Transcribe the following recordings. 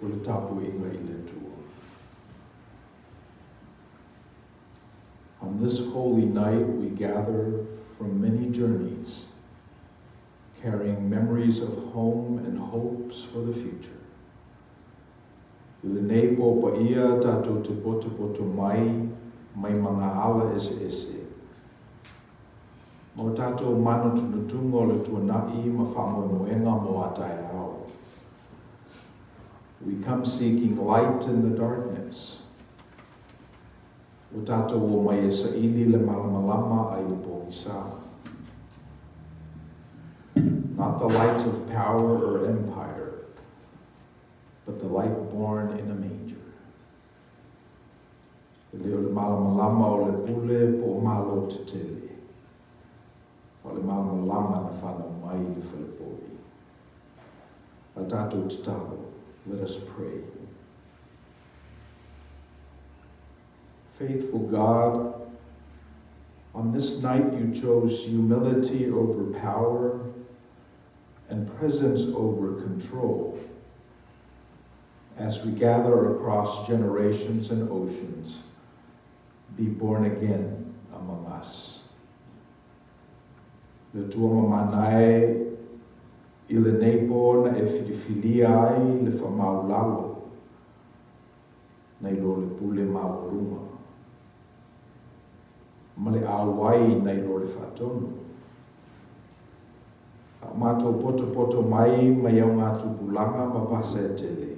o le tapu inga I le tua. On this holy night we gather from many journeys, carrying memories of home and hopes for the future. I le nei popa ia tātou te poto mai mga ala ese. Mo tātou mano tunutunga o le tuanai ma whamoemoenga mo atai ao. We come seeking light in the darkness. O tātou o mai e sa ili le malamalama ai le pōngisa. Not the light of power or empire, but the light born in a manger. E leo le malamalama o le pule po malo te tele. O le malamalama na whanau mai le Filipoi. A tātou te talo. Let us pray. Faithful God, on this night you chose humility over power and presence over control. As we gather across generations and oceans, be born again among us. Le tua mamanae I le neipo na e whiriwhiria ai le whamaulalo, nei lo le pule mauruma. Ma le awai nei lo le whatonu. A mātou poto mai au ngā tupulanga ma vasa e tele.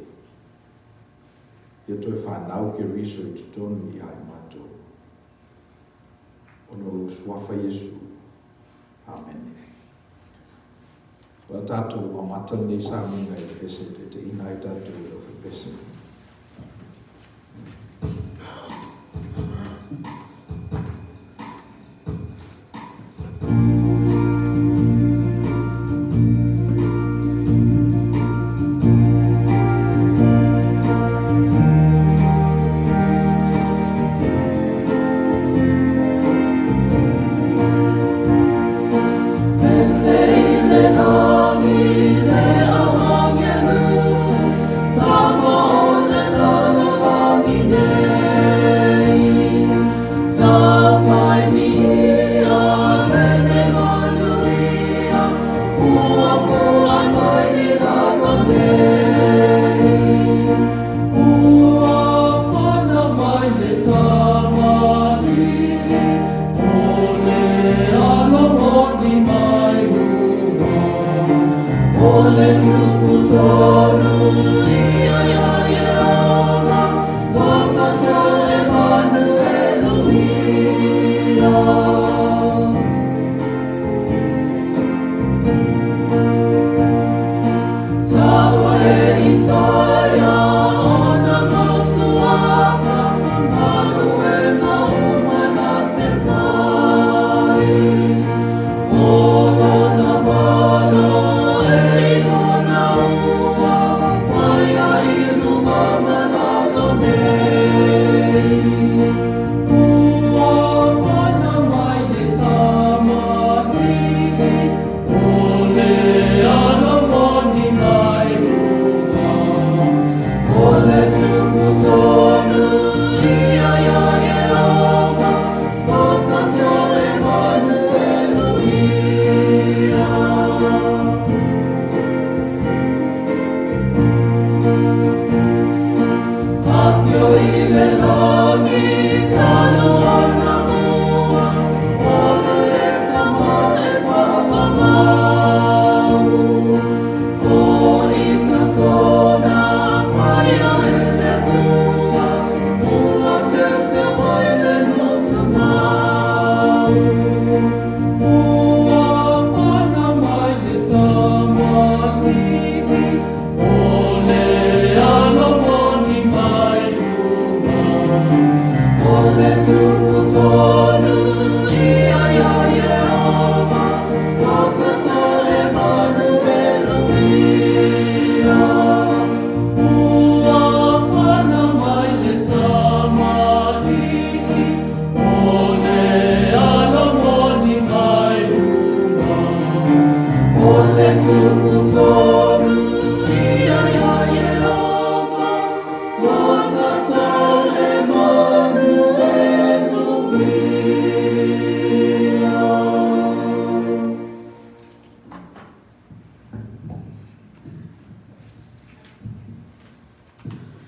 Ia toi whanau ke research tonu I ai mātou. Ono lo swafa Yesu. Amen. Wa tātou a matani sa minga I pese te ina I tātou I ofi pese.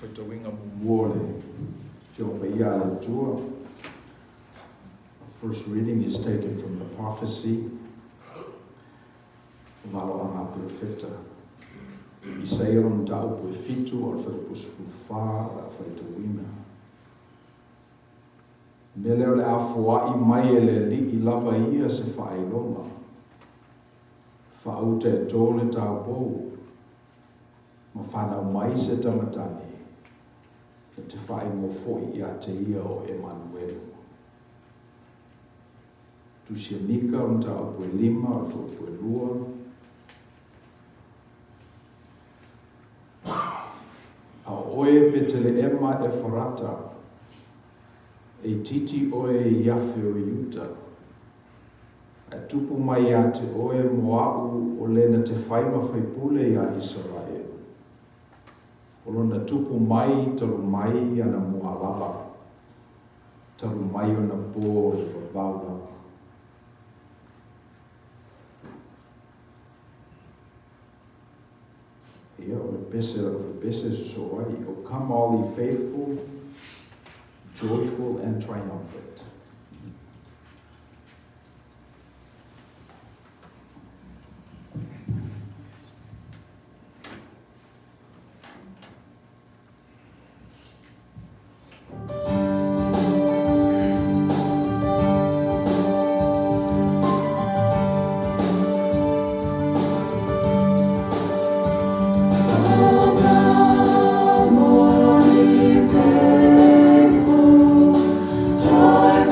whaitawinga mumuole, whiopaia ala tua. First reading is taken from the prophecy of Aloha Profeta. Isaia on tau pue fitu o whaipusuwha la whaitawina. Me leo le awhaai mai e le li I lava ia se whaelonga. Whaau te tōle tau pou. Ma whanau mai se tamatani. Na te whae mo foi I a te ia o Emmanuel. Tu sia nika on tau pue lima o pue lua. A oe petele ema e wharata. E titi oe iafe o iuta. A tupu mai a te oe moau o lena te whaima whaipule a Israel. O lona tupu mai talu mai ana mua lava. Talu mai o na pō le wavau lava. Ia o le pese so ai. O come all ye faithful, joyful and triumphant. Joy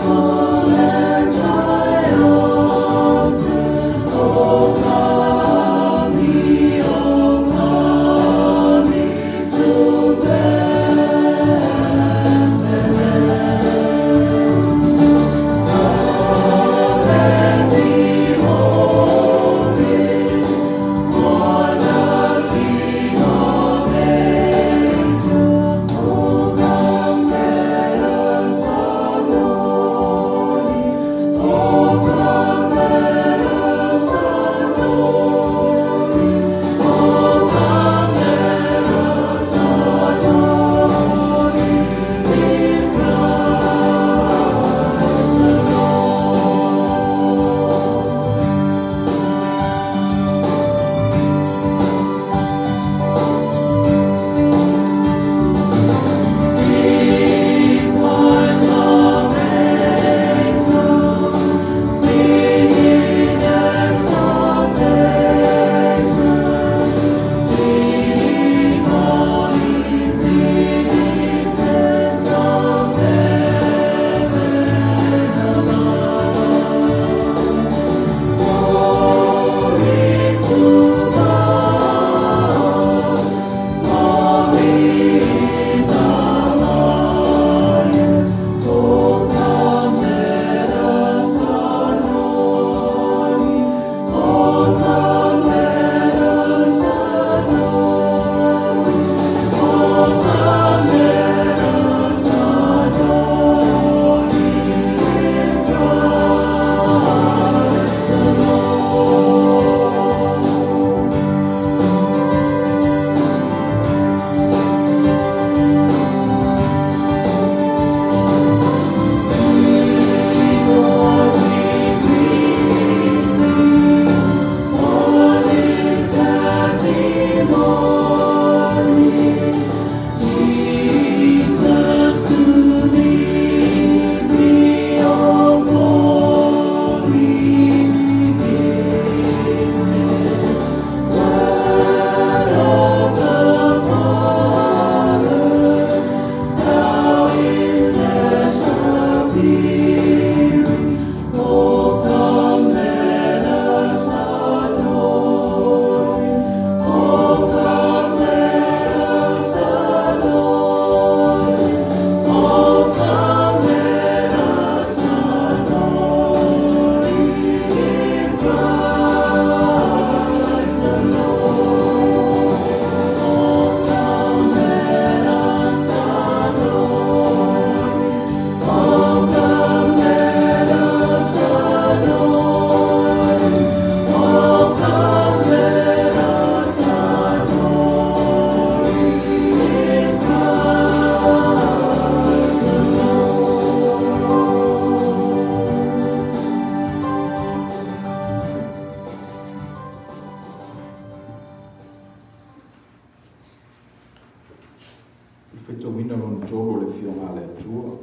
Whita wina lon tolo le fionga le tua.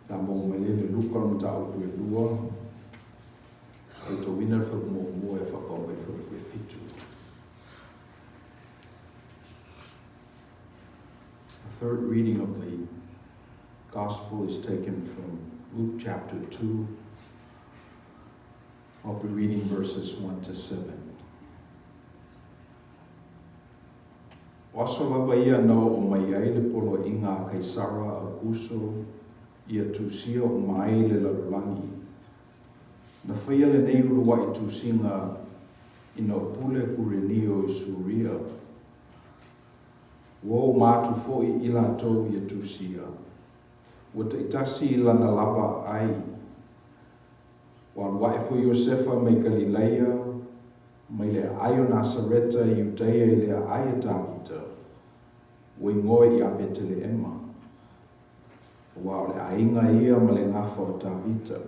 La mo mele le luka lon ta au e lua. Whita wina le mo e whakau e whakau e fitu. The third reading of the Gospel is taken from Luke chapter 2. I'll be reading verses 1 to 7. Oso lava ia no o mai ai le polo inga Kaisara Augusto ia tusia o mai le lalulangi. Na whaia le nei urua i tusinga ina pule kurenio i Suria. Wo mātu foi i latou ia tusia. Wa te itasi lana lava ai. Wa wae fu Iosefa me Galileia, mai le aio Nasareta i Judea i le aia Tamita, wa ngoi i a Betleema. Wa le ainga ia ma le ngafa o Tamita.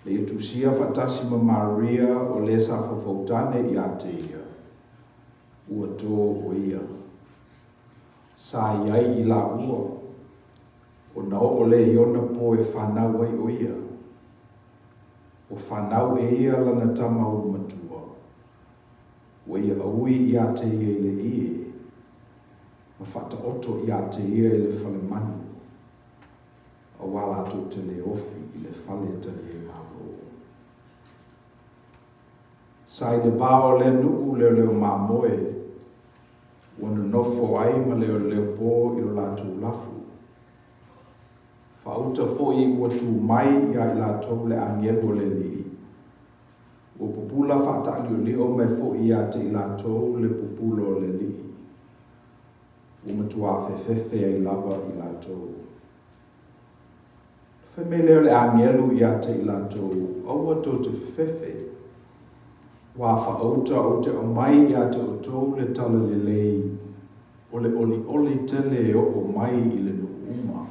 Le tusia fatasi ma Maria o le safafautane i a te ia. Ua tō o ia. Sa iai i la ua. O na o le iona po e whanau ai o ia. O whanau e ia lana tama o matua. O ia aui i a te ia i le ie. Ma whata oto i a te ia i le whale manu. A wala to te le ofi i le whale tali e malo. Sa i le vao le nuu leo mamoe. Wana nofo ai ma leo po i lo latu lafu. Fauta foi ua tu mai ia i lātou le angelo le li. Ua pupula whata alio mai foi ia te i lātou le pupulo le li. Ua matua whewhewhe ai lava i lātou. Wheme leo le angelo ia te i lātou, aua tō te whewhewhe. Wa whaauta o te o mai ia te o tō le tala le lei, o le oli tele o mai i le nuuma.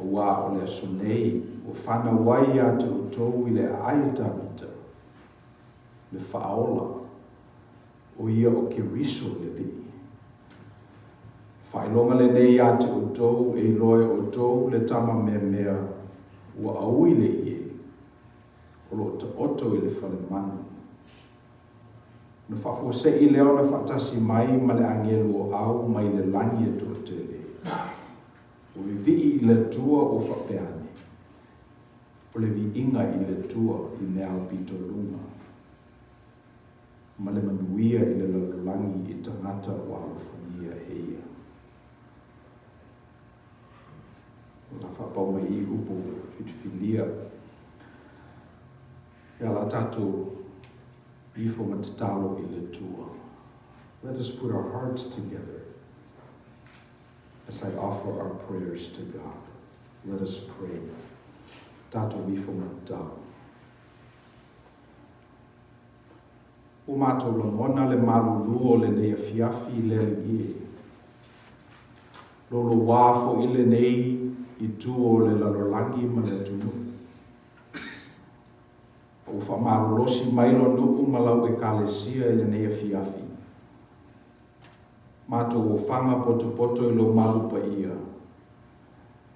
O wā o le asonei, o whana wai ia te o tō i le aia Tamita, le whaola, o ia o ke riso le li. Whailonga le nei ia te o tō e loe o tō le tama mea, ua aui le ie. O lo te oto i le whale manu. Na whafua se i leo na whatasi mai ma le angelo o au mai le langi e tō te le. O le vi i le tua o whapeane. O le vi inga i le tua i nea pito lunga. Ma le manuia i le lalulangi i tangata o alofania e ia. O la whapau mai i upo fitfilia. Ia la tatou ifo matatalo i le tua. Let us put our hearts together as I offer our prayers to God. Let us pray. Tatou ifo matatalo. O mātou langona le malulu o le nei afiafi le li e. Lolo wāfo i le nei i tu o le lalolangi ma le tunu. O whamarolosi mailo nuku malau e kalesia e le nei afiafi. Mātou o whanga poto i lo malupa ia.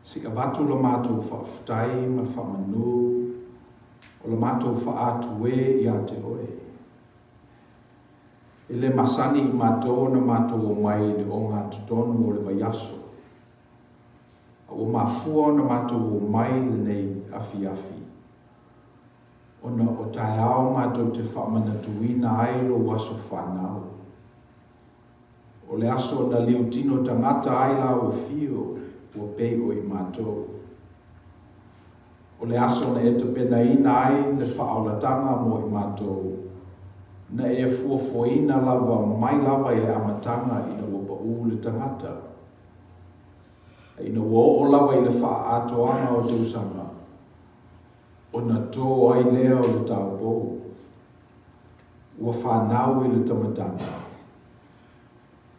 Si avatu lo mātou whaaftai ma whamanu, o lo mātou whaatu e i a te oe. E le masani i mātou na mātou o mai ni o ngā tutonu o le vaiaso. O mafua na mātou o mai le nei afiafi. Ona o tai ao mātou te whamana tuina ai lo waso whanau. O le aso na liu tino tangata ai la o fio o pei o i mātou. O le aso na e te pena ina ai le whaolatanga mo i mātou. Na e fuafoina lava mai lava i le amatanga ina wapa u le tangata. Ina wo o lava i le wha atoanga o te usanga. O na tō ai lea o le tau pō. Ua whanau i le tamatanga.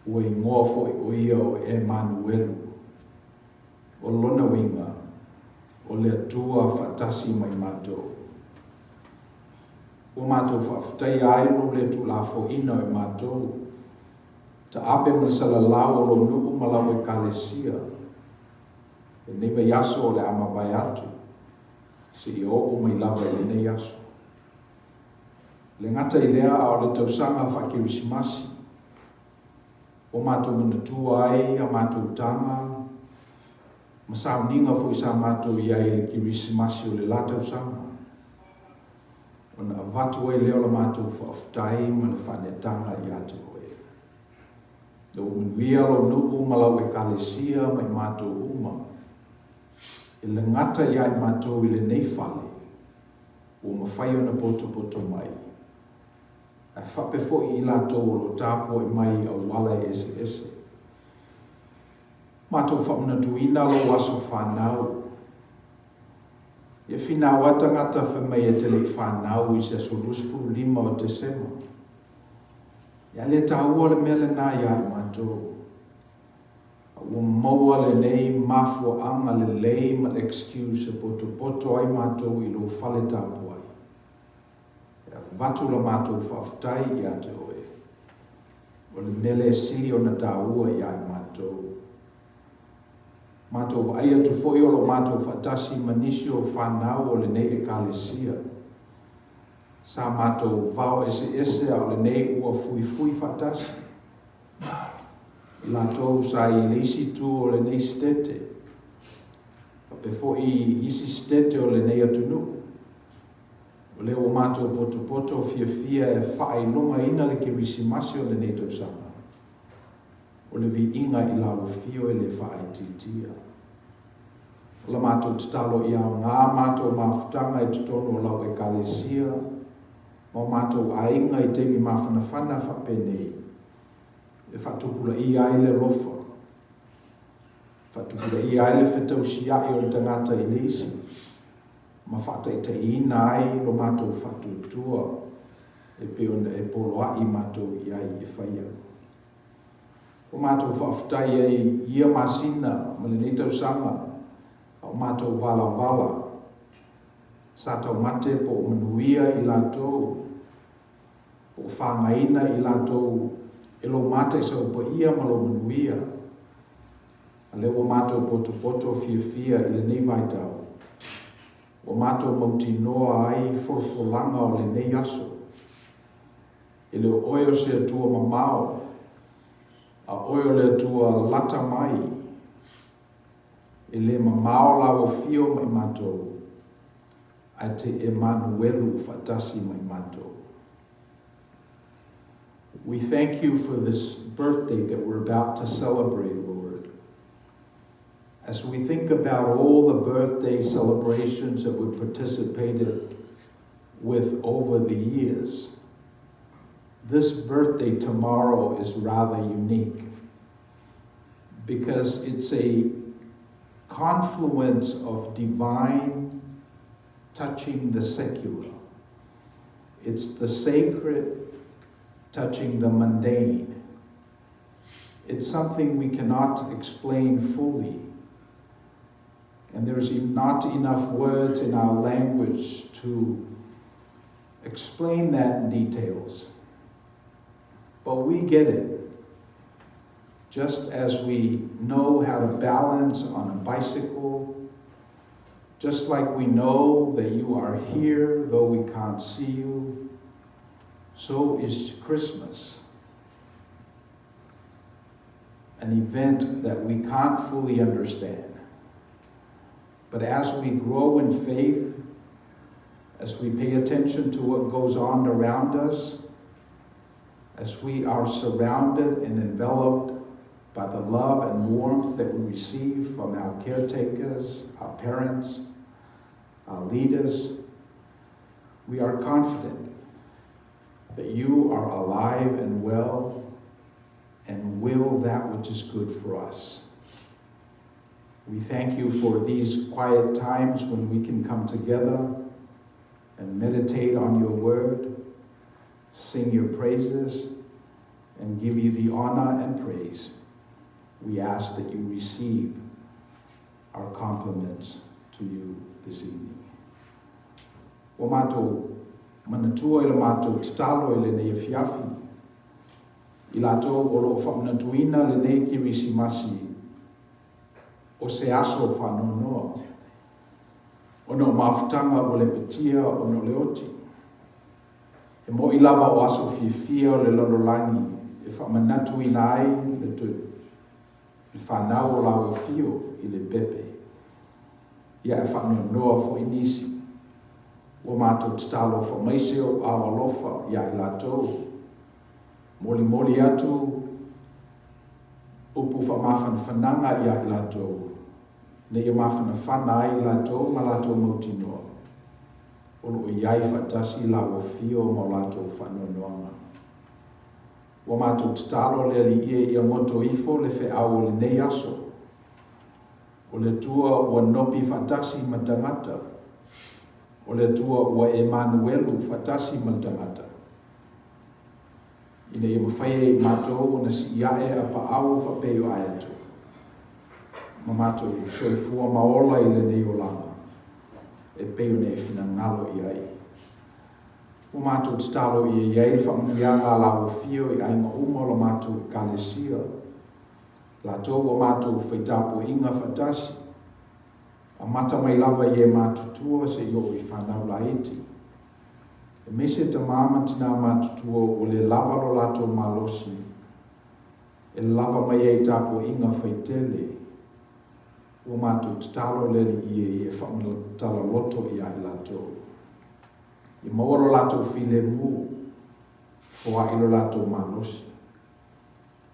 Ua i ngofo i o ia o Emanuelu. O lona winga. O le atua whatasi mai mātou. O mātou whaftai ai lo le tu la fo ina i mātou. ta ape ma le salalau o lo nuku ma lau e kalesia. E nei vai aso o le amabai atu. Se i o mai lava i nei aso. Le ngata i lea a o le tausanga whakiwisimasi. O mātou manatua ai a mātou tanga. Masau ninga fo isa mātou i ai le kiwisimasi o le la tausanga. O na avatu ai leo la mātou whaaftai ma le whanetanga i atu oe. Le o manuia lo nuku malau e kalesia mai mātou uma. E le ngata i ai mātou i le nei whale. O mawhai o na poto mai. A whape fo i lato o lo tāpo e mai a wala ese ese. Mātou whamuna tuina lo waso whanau. E whina wata ngata whamai e tele whanau i se solusfu 5 o Desema. Ia le tāua le mele nā ia i mātou. Ua maua le nei mafua anga le lei ma excuse e poto ai mātou i lo whale tāpo ai. Vatu la mātou whaaftai i ate oe. O le mele e sili o na tāua i ai mātou. Mātou wa aia tu foi o lo mātou whatasi manisi o whanau o le nei e kalesia. Sa mātou vau ese o le nei ua fui whatasi. I lātou sa i lisi tu o le nei stete. Pe fo i isi stete o le nei atunu. O leo o mātou poto fia e whae longa ina le kiwisimasi o le nei tausanga. O le vi inga i lau fio e le whae titia. O la mātou tatalo i au ngā mātou mawhutanga i tutono o lau e kalesia. O mātou ainga i temi mawhanawhana whapenei. E whatupula i ai le rofa. Whatupula i ai le whetausiai o le tangata i lisi. Ma whatai te ina ai lo mātou whatutua e peona e poloa i mātou i ai e whaia. O mātou whaftai ai ia masina ma le nei tausanga o mātou wala. Sa tau mate po manuia i lātou, po whangaina i lātou e lo mate sa upa ia ma lo manuia. A leo mātou poto fia i le nei vaitau. O mātou mauti noa ai forfolanga o le nei aso. E leo oio se atua mamao. A oio le atua lata mai. E le mamao lau fio mai mātou. A te Emanuelu fatasi mai mātou. We thank you for this birthday that we're about to celebrate, Lord. As we think about all the birthday celebrations that we participated with over the years, this birthday tomorrow is rather unique because it's a confluence of divine touching the secular. It's the sacred touching the mundane. It's something we cannot explain fully. And there's not enough words in our language to explain that in details. But we get it. Just as we know how to balance on a bicycle, just like we know that you are here, though we can't see you, so is Christmas. An event that we can't fully understand. But as we grow in faith, as we pay attention to what goes on around us, as we are surrounded and enveloped by the love and warmth that we receive from our caretakers, our parents, our leaders, we are confident that you are alive and well and will that which is good for us. We thank you for these quiet times when we can come together and meditate on your word, sing your praises, and give you the honor and praise. We ask that you receive our compliments to you this evening. O mātou manatua i le mātou tatalo i le nei fiafi. I lātou o loo whamanatuina le nei ki risimasi o se aso whanonoa. Ono mafutanga o le petia o no leoti. E mo I lava o aso fia o le lololangi e whamanatuina ai le tui. I whanau o lawa fio I le pepe. Ia e whanonoa fo inisi. Ua mātou tatalo wha maise o awa lofa ia I lātou. Moli atu upu wha mawhana whananga ia I lātou. Ne ia mawhana whana ai I lātou ma lātou mautinoa. Olo I iai whatasi lawa fio ma lātou whanonoanga. Ua mātou tatalo le li ia ngoto ifo le whe au le nei aso. O le tua ua nopi whatasi ma tangata. O le tua ua Emanuelu whatasi ma tangata. Ina ia mawhaia I mātou o na si iae a pa au whapeo ai atu. Ma mātou soifua maola I le nei o langa. E peo ne whina ngalo I ai. O mātou tatalo I iei whamunianga lawa fio I ainga umola mātou I kalesia. Lātou o mātou whaitapo inga whatasi. A mata mai lava I e mātutua se I o I whanau la iti. E mese ta mama tina mātutua o le lava lo lātou malosi. E lava mai e tapo inga whaitele. O mātou tatalo leli I e whamanatala loto I ai lātou. I maoro lātou while mu. Fua ilo lātou malosi.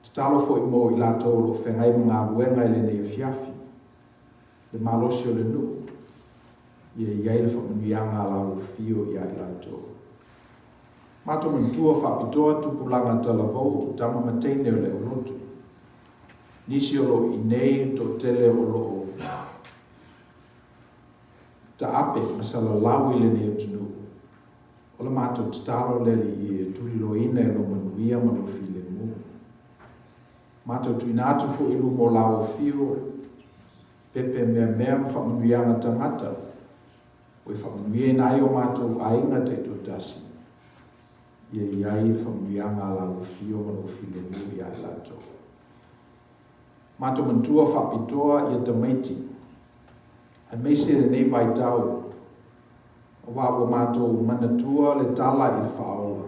Tatalo fo I mo I lātou lo whengai mga ruenga I le nei fiafi. Le malosi o le nu. Ia iai le whamanuianga lau fio I ai lātou. Mātou mantua whapitoa tupulanga talavou tama mateine o le olotu. Nisi o lo I nei to tele o lo ta ape masala lau I le nei tunu. O le mātou tatalo leli I tuli lo ina e lo manuia ma lo file mu. Mātou tuina atu fo ilu mo lau fio. Pepe mea whamanuianga tangata. O I whamanuia nai o mātou ainga te totasi. Ia iai whamanuianga lau fio ma lo file mu I ai lātou. Mātou mantua whapitoa I te maiti. A meise le nei vai tau. O wawa mātou manatua le tala I le whaola.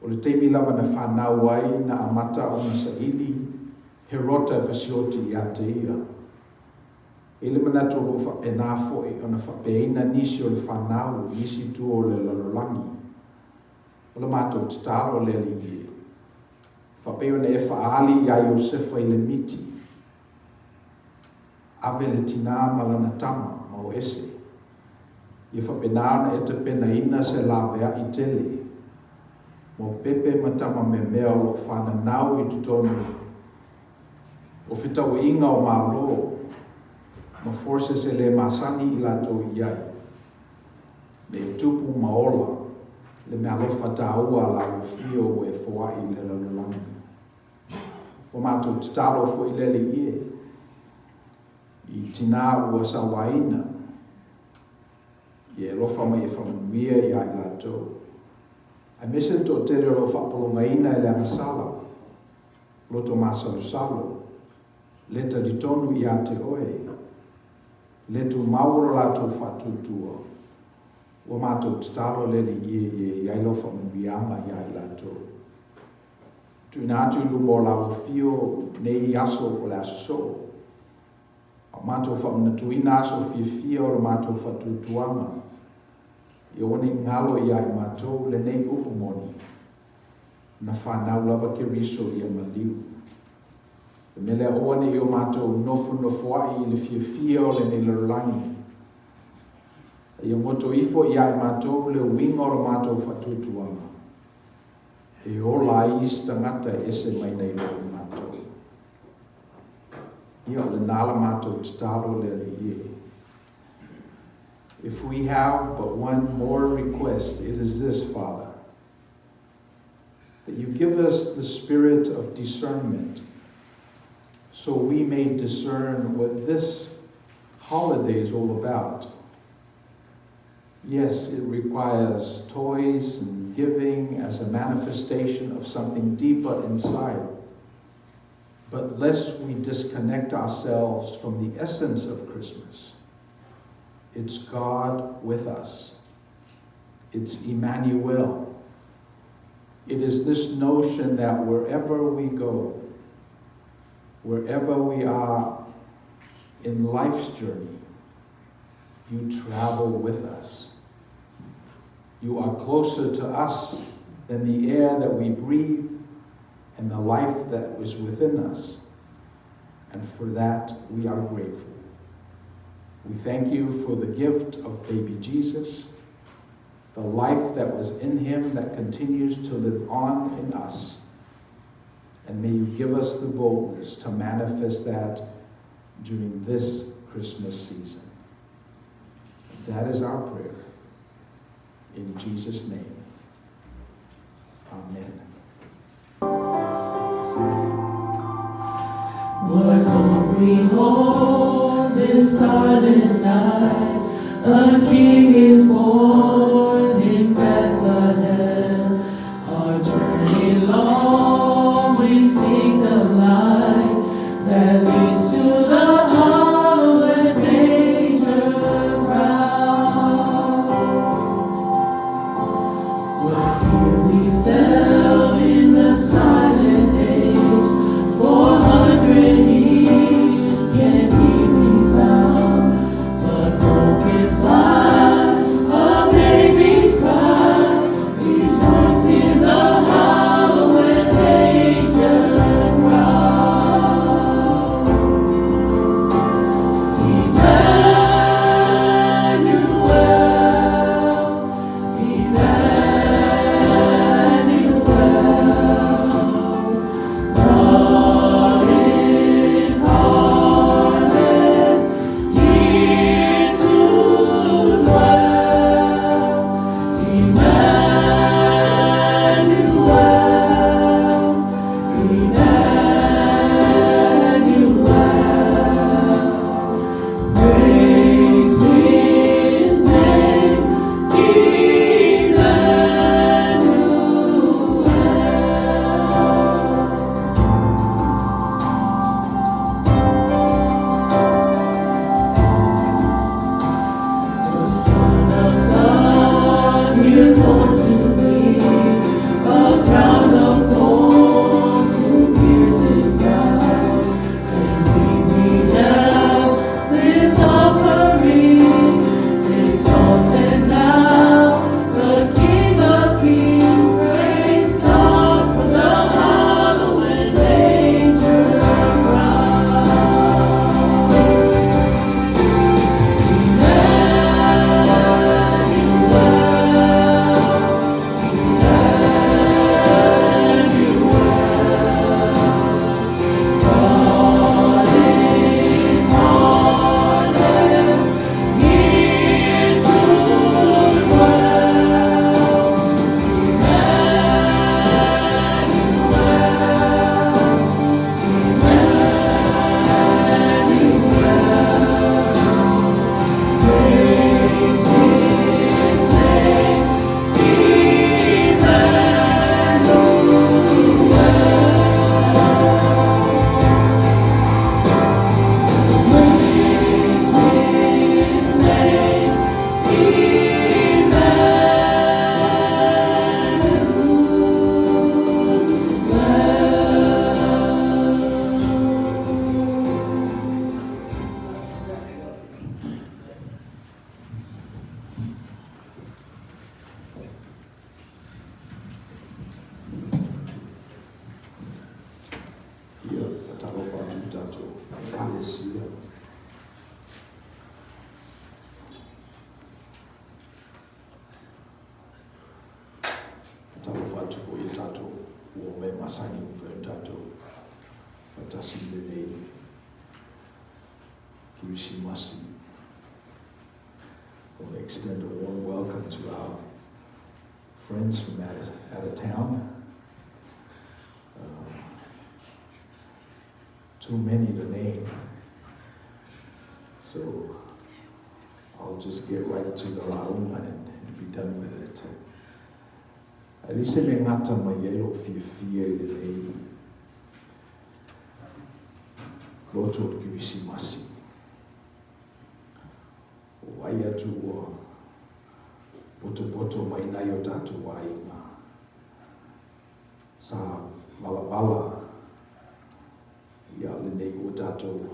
O le teimi lava na whanau ai na amata o na saili. He rota e whasioti I a te ia. E le manatua o whapenafo I o na whapeina nisi o le whanau nisi tu o le lalolangi. O le mātou tatalo le li I. Whapeo ne e whaali I a Iosefa I le miti. Ave le tina malana tama ma o ese. Ia whapenana e te pena ina se la vea I tele. Mo pepe matama me mea o lo whananau I tutonu. O whitau inga o malo. Ma forse se le masani I lato iai. Me tupu maola. Le mea lofa taua la o fio e foa I le lalulangi. O mātou tatalo fo I lele ie. I tina ua sawaina. I lofa mai e whamanuia I ai lātou. A mese to tere lo whapolongaina I le angasala. Loto māsalo salo. Leta di tonu I a te oe. Letu mauro lātou whatutua. Ua mātou tatalo lele ie I ai lo whamanuianga I ai lātou. Tuina atu lumo lau fio nei aso o le aso. A mātou whamanatuina aso fia o le mātou whatutuanga. I one ngalo I ai mātou le nei upumoni. Na whanau lava ke riso I a maliu. E mele one I o mātou nofu ai I le fia o le nei lalangi. I o moto ifo I ai mātou le winga o le mātou whatutuanga. E ola I stangata ese mai nei lo I mātou. Ia le nala mātou tatalo le ie. If we have but one more request, it is this, Father, that you give us the spirit of discernment so we may discern what this holiday is all about. Yes, it requires toys and and giving as a manifestation of something deeper inside. But lest we disconnect ourselves from the essence of Christmas, it's God with us. It's Emmanuel. It is this notion that wherever we go, wherever we are in life's journey, you travel with us. You are closer to us than the air that we breathe and the life that is within us. And for that, we are grateful. We thank you for the gift of baby Jesus, the life that was in him that continues to live on in us. And may you give us the boldness to manifest that during this Christmas season. That is our prayer. In Jesus' name, amen. What hope we hold this silent night, a King is born in Bethlehem. Our journey long, we seek the light that leads to the hallowed manger ground. What fear we felt in the silent age, 400 years can he be found, but broken by a baby's cry, rejoice in the hallowed manger ground. I want to extend a warm welcome to our friends from out of town. Too many to name. So I'll just get right to the lauma and be done with it. Ali se me ngata mai e lo fia i le lei. Loto ki visi masi. O ai atu o poto mai nai o tatu wainga. Sa wala ia le nei o tatu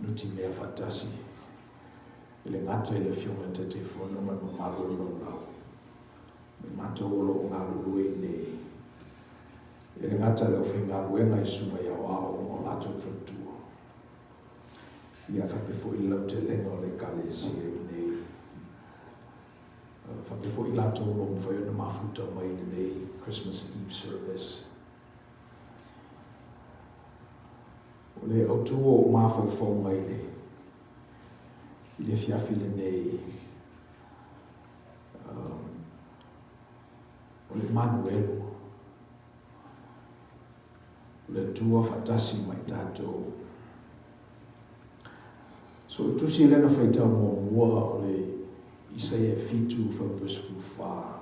nuti mea fatasi. Ele ngata ele fionga te te fono ma mamalo lo lau. Me mata olo o ngā rurue nei. Ele ngata leo whinga ruenga I suma ia wao o lato whatua. Ia whapefo I lau te lenga o le kale si e nei. Whapefo I lato o lo mwhai o na mafuta mai nei Christmas Eve service. O le o tuo o mawhau mai le. I le fiafi le nei. O le Manuelu. O le tua fatasi mai tātou. So tusi lena whaitau mua o le Isaia fitu whapusku wha.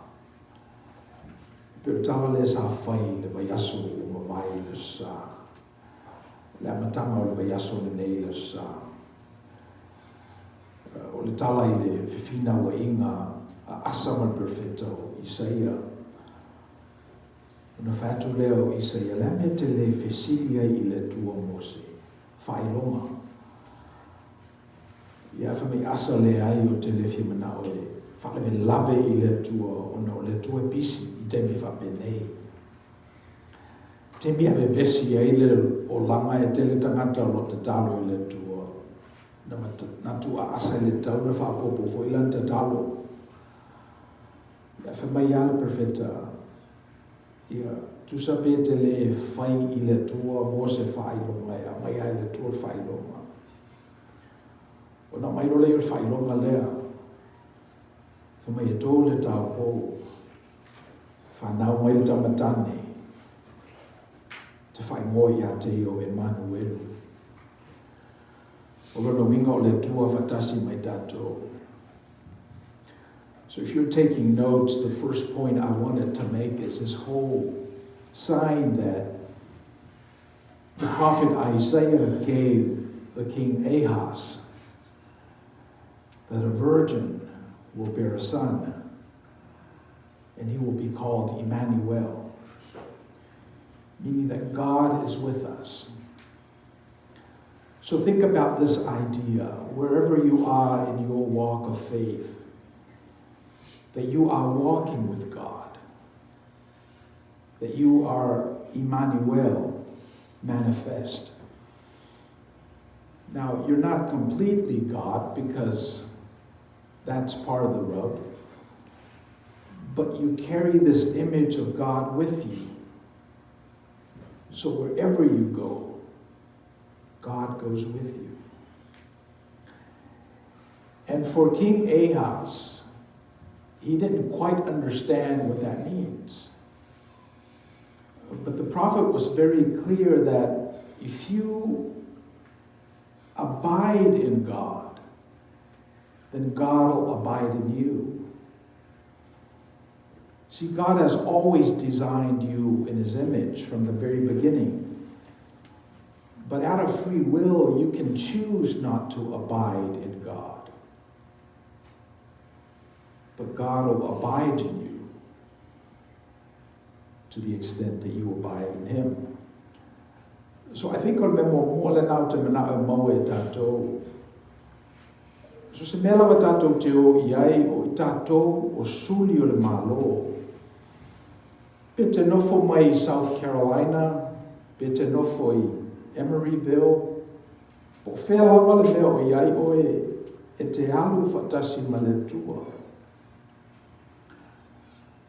Pero tawa le sa whai le vaiaso o mawai le sa. Le amatanga o le vaiaso le nei le sa. O le tala I le whiwhina wa inga a asama perfecto Isaia. Una fatu leo Isaia le me te le fesilia I le tua Mose. Whailonga. Ia whamei asa le ai o te le whimana o e. Whalewe lave I le tua o le tua pisi I te mi whapenei. Te mi ave vesi ai le o langa e te le tangata o lo te talo I le tua. Na tua asa le tau le whapopo fo ilan te talo. Ia whamei ala perfecta. Ia tu sabe te le whai I le tua Mose whailonga ia mai ai le tua whailonga. O na mai role I le whailonga lea. Whamei e tō le tau pō. Whanau mai le tamatane. Te whai ngoi a te o Emanuelu. O rona winga o le tua fatasi mai tātou. So if you're taking notes, the first point I wanted to make is this whole sign that the prophet Isaiah gave the king Ahaz, that a virgin will bear a son, and he will be called Emmanuel, meaning that God is with us. So think about this idea, wherever you are in your walk of faith, that you are walking with God, that you are Emmanuel manifest. Now, you're not completely God because that's part of the rub, but you carry this image of God with you. So wherever you go, God goes with you. And for King Ahaz, he didn't quite understand what that means. But the prophet was very clear that if you abide in God, then God will abide in you. See, God has always designed you in His image from the very beginning. But out of free will, you can choose not to abide in God. But God will abide in you to the extent that you abide in Him. So I think on memo le nau te mana o mau e tātou. So se mea lawa tātou te o iai o I tātou o suli o le malo. Pe te nofo mai I South Carolina, pe te nofo I Emeryville, po whea lawa le mea o iai o e te alu whatasi ma le tua.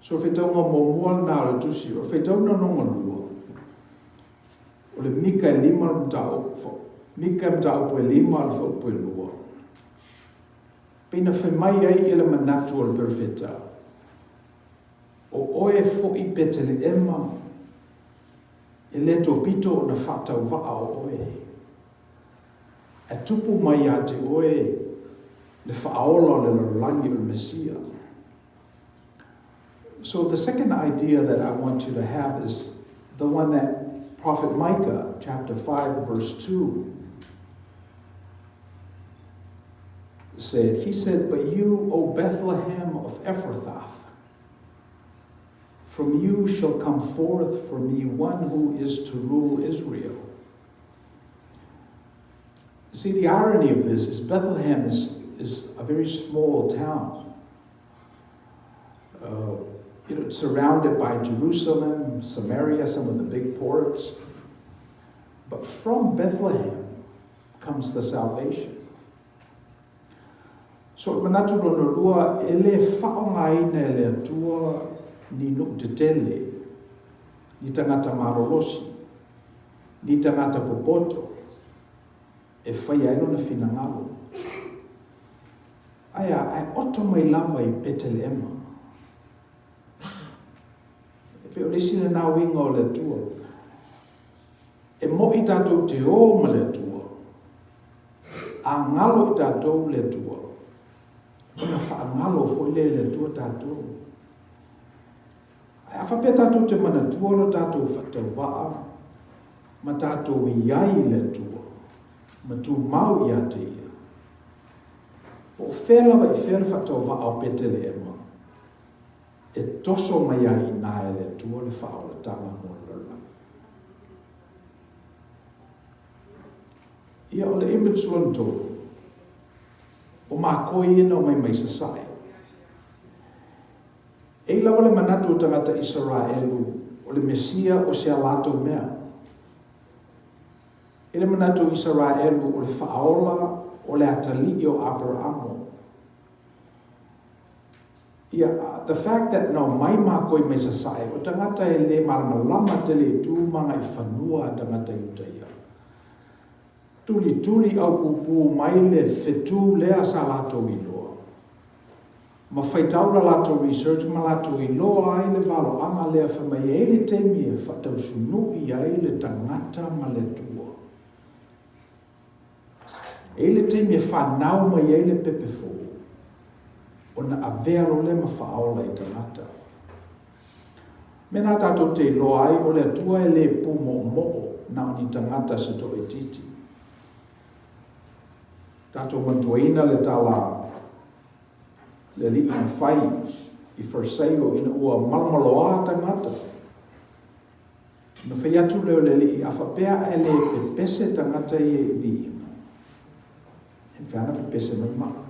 So whetaunga mo mua nā le tusi, o whetaunga nonga lua. O le mika e lima mika mtau po e lima le whau po e lua. Pina whemai ai ele manatu o le perfeta. O oe fo I pete le ema, e leto pito o na whatau waa o oe. E tupu mai a te oe, le whaola le langi o le Mesia. So the second idea that I want you to have is the one that Prophet Micah, chapter 5, verse 2, said. He said, "But you, O Bethlehem of Ephrathah, from you shall come forth for me one who is to rule Israel." See, the irony of this is Bethlehem is a very small town. It's surrounded by Jerusalem, Samaria, some of the big ports. But from Bethlehem comes the salvation. So manatu lono lua ele whaongaina ele atua ni nuktetele, ni tangata marolosi, ni tangata popoto, e whai aino na whinangalo. Aya, ai oto mai lava I Betelema. E peo lesina nā winga o le tua. E mo I tātou te o ma le tua. A ngalo I tātou le tua. Ona wha ngalo fo le tua tātou. Ai a whapea tātou te mana tua lo tātou whatau waa. Ma tātou iai le tua. Ma tu mau ia te ia. Po whela vai whela whatau waa o Betelema. E toso mai ai nā le tua le whao le tanga mo lala. Ia o le image lonto. O mā koi ina o mai sasai. E lawa le manatu o tangata Israelu o le Mesia o se alato mea. E le manatu Israelu o le whaola o le atali o Abrahamo. Yeah, the fact that no mai mā koi mai sasai o tangata e le marama te le tūmanga I whanua tangata Iutaia. Tuli au pupu mai le whetū lea sa lato I loa. Ma whaitaura lato research ma lato I loa ai le valo anga lea whamai e le temi e whatau sunu I ai le tangata ma le tua. E le temi e whanau mai e le pepefo. Ona avero le ma whaola I tangata. Mena tato te loa ai o le atua e le pu mo na o ni tangata se to e titi. Tato mantuaina le tala le li in whai I wharseo ina ua malmaloa tangata. Na whai atu leo le li a whapea e le pepese tangata I e viinga. E whiana pepese mai maa.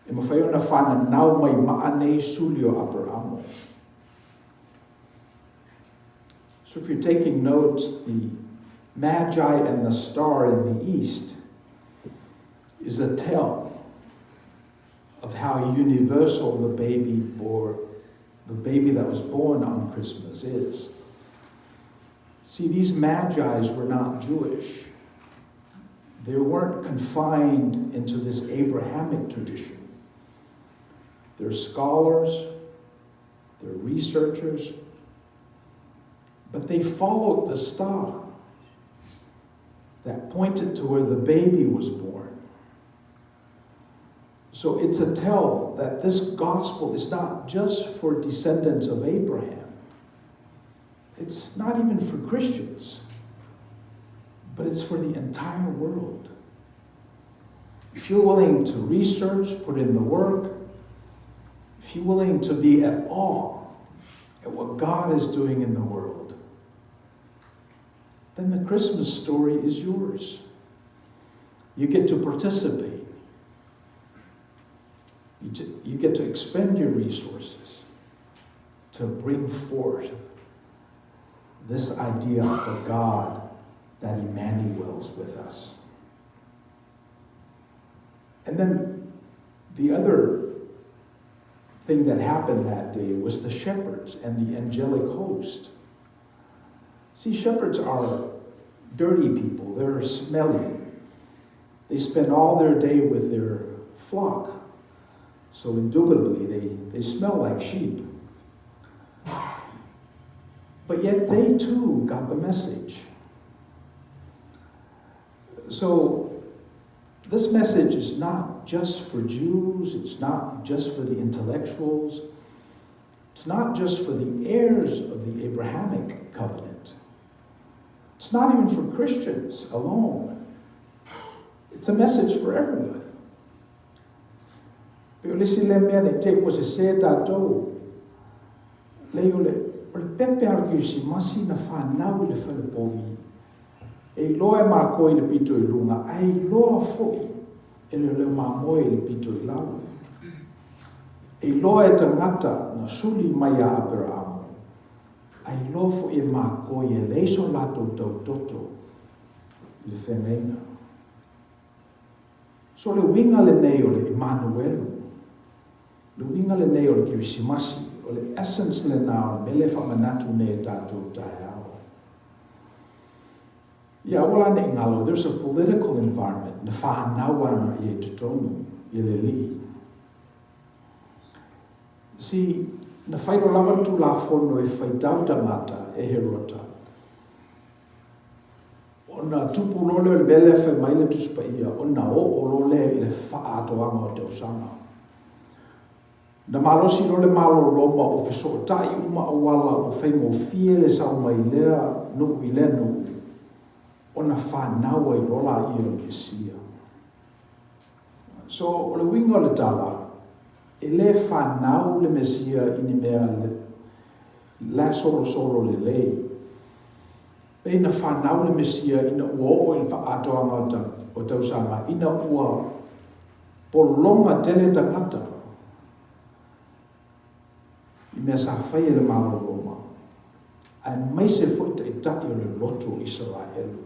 E ma whai ona whana nau mai maa nei sulio Abrahamo. So if you're taking notes, the Magi and the star in the east is a tell of how universal the baby that was born on Christmas is. See, these Magi's were not Jewish. They weren't confined into this Abrahamic tradition. They're scholars, they're researchers, but they followed the star that pointed to where the baby was born. So it's a tell that this gospel is not just for descendants of Abraham. It's not even for Christians, but it's for the entire world. If you're willing to research, put in the work, if you're willing to be at awe at what God is doing in the world, then the Christmas story is yours. You get to participate. You get to expend your resources to bring forth this idea of a God that Emmanuel's with us. And then the other thing that happened that day was the shepherds and the angelic host. See, shepherds are dirty people. They're smelly. They spend all their day with their flock. So indubitably, they smell like sheep. But yet they too got the message. So this message is not just for Jews. It's not just for the intellectuals. It's not just for the heirs of the Abrahamic covenant. It's not even for Christians alone. It's a message for everybody. Pero lesi le mea ne te ko se tātou. Lei ole pepe arki si masi na whanau le whalepovi. E loa mā koe le pito I lunga, ai loa foi e le mā moe le pito I lau. E loa e tangata na suli mai a Abraham. Ai loa foi e mā koe e leiso lato tau toto le whenenga. So le winga le nei o le Emmanuelu. Le winga le nei o le kirisimasi, o le essence le nao, me le whamanatu ne tātou tai ao. Ia wala ne ngalo, there's a political environment, na whanawana I e tutonu, I le li. See, na whairo lava tu la whono e whaitau tangata e herota. O na tupu lole le mele whai maile tuspa ia, o na o lole I le whaatoanga o te osanga. Na malosi lole malo loma o wheso tai uma o wala o whaimo fie le sau mai lea nuku I lenu o na whanaua I rola I o Mesia. So o le wingo le tala, e le whanau le Mesia I ni mea la solo le lei. Pe na whanau le Mesia ina ua o I le whaatoanga o tausanga, ina ua polonga tele tangata. I mea sa whaia le malo Roma. Ai mai se foi te tai o le loto Israelu.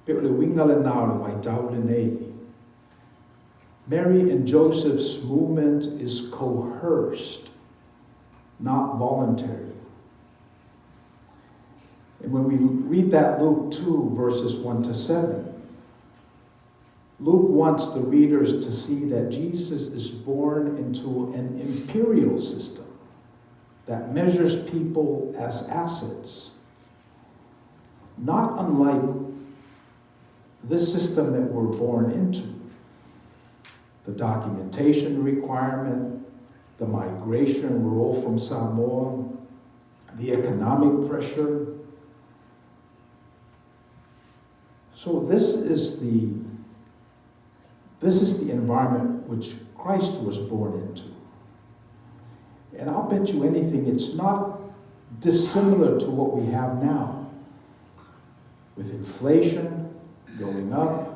Pe o le winga le nao le waitau le nei. Mary and Joseph's movement is coerced, not voluntary. And when we read that Luke 2, verses 1 to 7, Luke wants the readers to see that Jesus is born into an imperial system that measures people as assets, not unlike this system that we're born into. The documentation requirement, the migration, we're all from Samoa, the economic pressure. So this is the environment which Christ was born into. And I'll bet you anything, it's not dissimilar to what we have now. With inflation going up,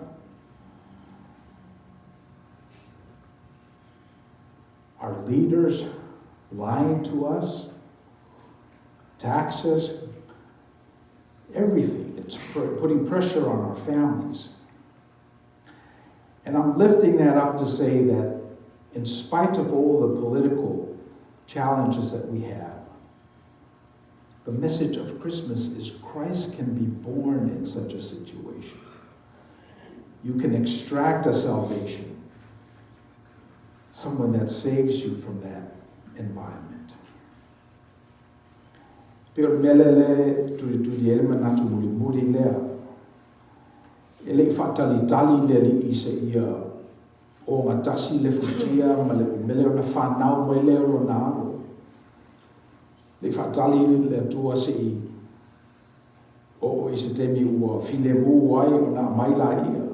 our leaders lying to us, taxes, everything. It's putting pressure on our families. And I'm lifting that up to say that in spite of all the political challenges that we have, the message of Christmas is Christ can be born in such a situation. You can extract a salvation, someone that saves you from that environment. Pero melele tu elma natu muri lea. Ele fatalitali le li ise ia o ngatasi le futia ma le mele ona whanau mai le o na alo. Le fatali le tua si o ise temi ua file mu ai o na maila ia.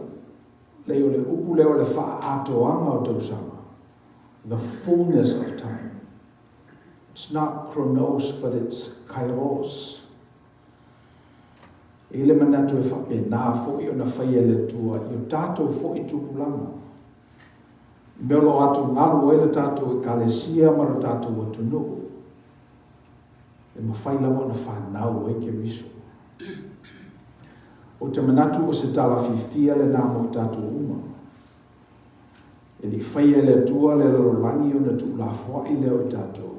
Le o le upu le o le whaatoanga o tausanga. The fullness of time. It's not chronos, but it's kairos. Ele manatu e whapena fo I ona whaia le tua, I o tātou fo I tupulanga. Meolo atu ngalu e le tātou e kalesia mara tātou o tunu. E mawhaila wana whanau e ke riso. O te manatu o se tala fifia le namo I tātou uma. E li whaia le tua le larolangi o na tu la fwa I leo I tātou.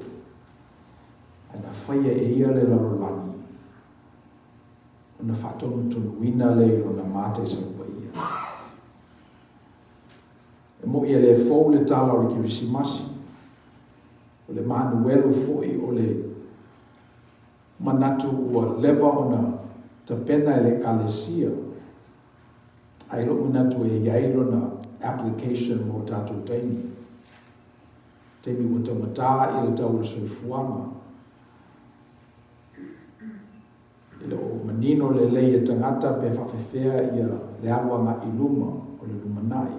E na whaia e ia le larolangi. Na whatonu tunu wina le o na mate sa upa ia. E mo ia le fau le tala o kirisimasi. O le manuelu foi o le manatu ua leva o na tapena e le kalesia. Ai lo manatu e iailo na application mo tātou taimi. te mi wata mata i le tau le soifuanga. I le o manino le lei e tangata pe whawhewhea ia le awanga i luma o le lumanai.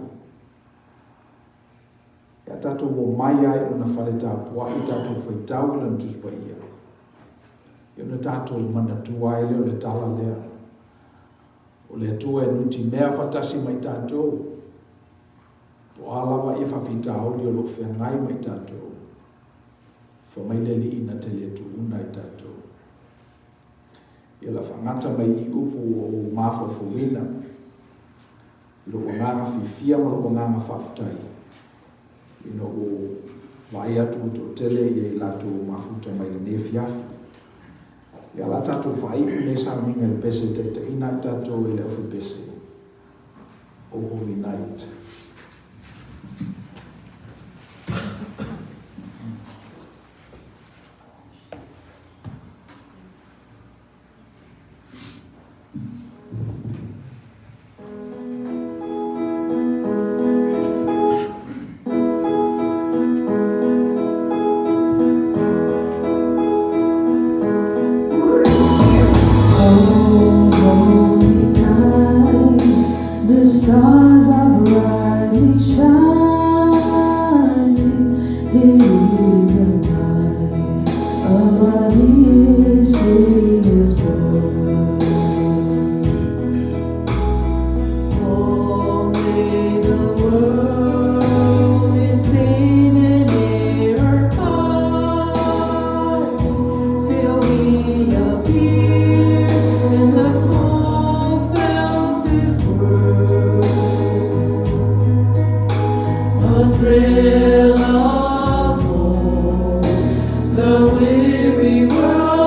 Ia tatou o mai ai o na whale tāpua i tatou whaitau i lan tuspa ia. Ia na tatou manatua ai leo le tala lea. O le atua e nuti mea whatasi mai tatou. O alawa i whawhitau li o lo whengai mai tatou. Whamaileli ina te le tuuna i tatou. Ia la whangata mai i upu o mawhawhawina. I lo nganga whiwhia ma lo nganga whawhtai. Ino o vai atu to tele i lato mafuta mai le ne fiafi. Ia la tatou whai ne sa minga le pese te ina i tatou i le ofi pese. O Holy Night. The stars are brightly shining. It is a night of a His birth. Oh, may the world within and near heart till we appear in the soul felt His word. A thrill of hope, the weary world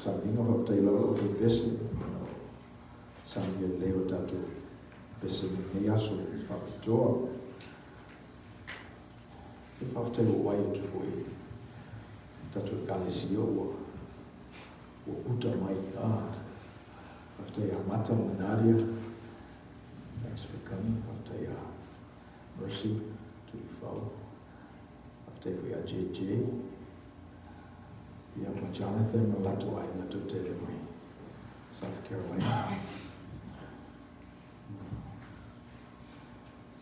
Sabina whaptaila o te bese, Samuel leo tatu bese ni aso whapitoa. E whaptaila o wai tu foi, tatu kalesio o uta mai whaptaila mata manaria. Thanks for coming, whaptaila Mercy to you follow. Whaptaila JJ. Yeah, my Jonathan Malato I to tell my South Carolina.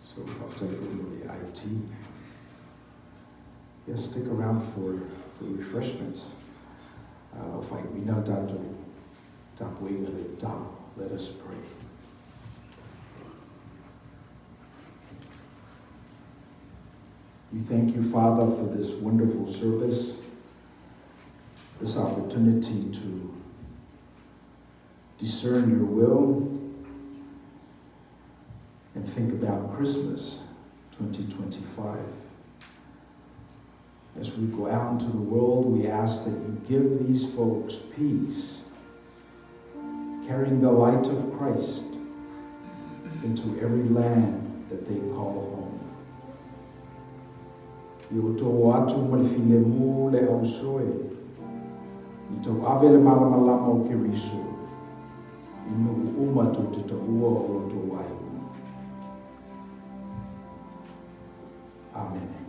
So after the IT. Yes, stick around for refreshments. If I we know that to tap wing at the top, let us pray. We thank you, Father, for this wonderful service. This opportunity to discern your will and think about Christmas 2025. As we go out into the world, we ask that you give these folks peace, carrying the light of Christ into every land that they call home. Yo to atu malfilemu le ausoe. Ito avele malamalama o kiriso. Inu umatu te ua o to wai. Amen.